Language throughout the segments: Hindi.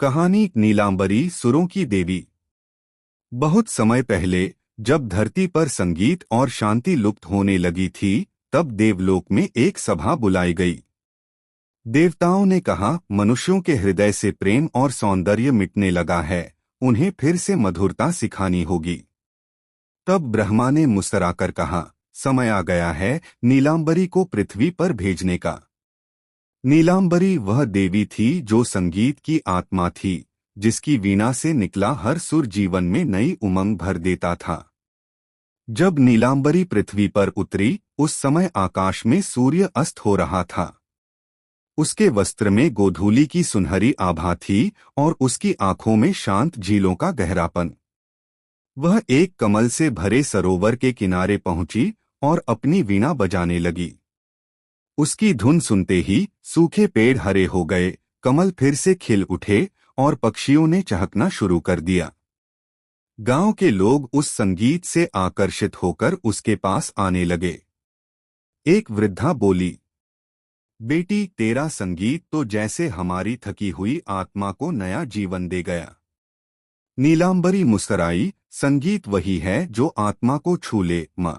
कहानी नीलांबरी सुरों की देवी। बहुत समय पहले जब धरती पर संगीत और शांति लुप्त होने लगी थी, तब देवलोक में एक सभा बुलाई गई। देवताओं ने कहा, मनुष्यों के हृदय से प्रेम और सौंदर्य मिटने लगा है, उन्हें फिर से मधुरता सिखानी होगी। तब ब्रह्मा ने मुस्कुराकर कहा, समय आ गया है नीलांबरी को पृथ्वी पर भेजने का। नीलांबरी वह देवी थी जो संगीत की आत्मा थी, जिसकी वीणा से निकला हर सुर जीवन में नई उमंग भर देता था। जब नीलांबरी पृथ्वी पर उतरी, उस समय आकाश में सूर्य अस्त हो रहा था। उसके वस्त्र में गोधूली की सुनहरी आभा थी और उसकी आंखों में शांत झीलों का गहरापन। वह एक कमल से भरे सरोवर के किनारे पहुंची और अपनी वीणा बजाने लगी। उसकी धुन सुनते ही सूखे पेड़ हरे हो गए, कमल फिर से खिल उठे और पक्षियों ने चहकना शुरू कर दिया। गांव के लोग उस संगीत से आकर्षित होकर उसके पास आने लगे। एक वृद्धा बोली, बेटी, तेरा संगीत तो जैसे हमारी थकी हुई आत्मा को नया जीवन दे गया। नीलांबरी मुस्कुराई, संगीत वही है जो आत्मा को छू ले मां,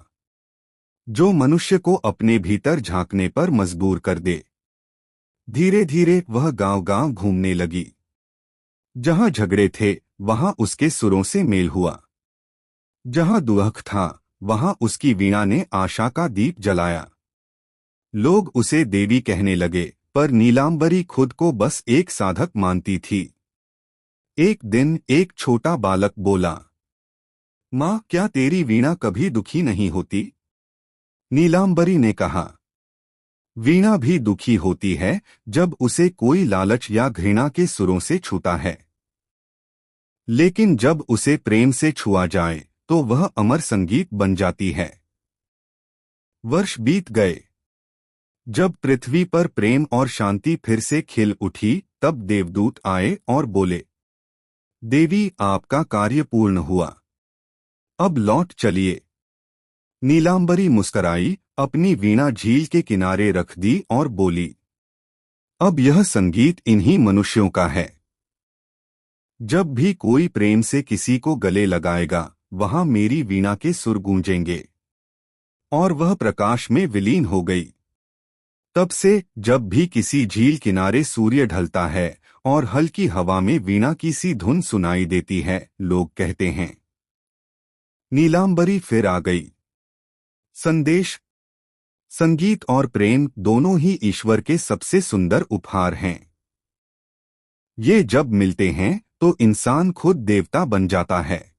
जो मनुष्य को अपने भीतर झांकने पर मजबूर कर दे। धीरे धीरे वह गांव-गांव घूमने लगी। जहां झगड़े थे, वहां उसके सुरों से मेल हुआ। जहां दुख था, वहां उसकी वीणा ने आशा का दीप जलाया। लोग उसे देवी कहने लगे, पर नीलांबरी खुद को बस एक साधक मानती थी। एक दिन एक छोटा बालक बोला, माँ, क्या तेरी वीणा कभी दुखी नहीं होती? नीलांबरी ने कहा, वीणा भी दुखी होती है जब उसे कोई लालच या घृणा के सुरों से छूता है, लेकिन जब उसे प्रेम से छुआ जाए तो वह अमर संगीत बन जाती है। वर्ष बीत गए। जब पृथ्वी पर प्रेम और शांति फिर से खिल उठी, तब देवदूत आए और बोले, देवी, आपका कार्य पूर्ण हुआ, अब लौट चलिए। नीलांबरी मुस्कुराई, अपनी वीणा झील के किनारे रख दी और बोली, अब यह संगीत इन्हीं मनुष्यों का है। जब भी कोई प्रेम से किसी को गले लगाएगा, वहां मेरी वीणा के सुर गूंजेंगे। और वह प्रकाश में विलीन हो गई। तब से जब भी किसी झील किनारे सूर्य ढलता है और हल्की हवा में वीणा की सी धुन सुनाई देती है, लोग कहते हैं, नीलांबरी फिर आ गई। संदेश, संगीत और प्रेम दोनों ही ईश्वर के सबसे सुंदर उपहार हैं। ये जब मिलते हैं तो इंसान खुद देवता बन जाता है।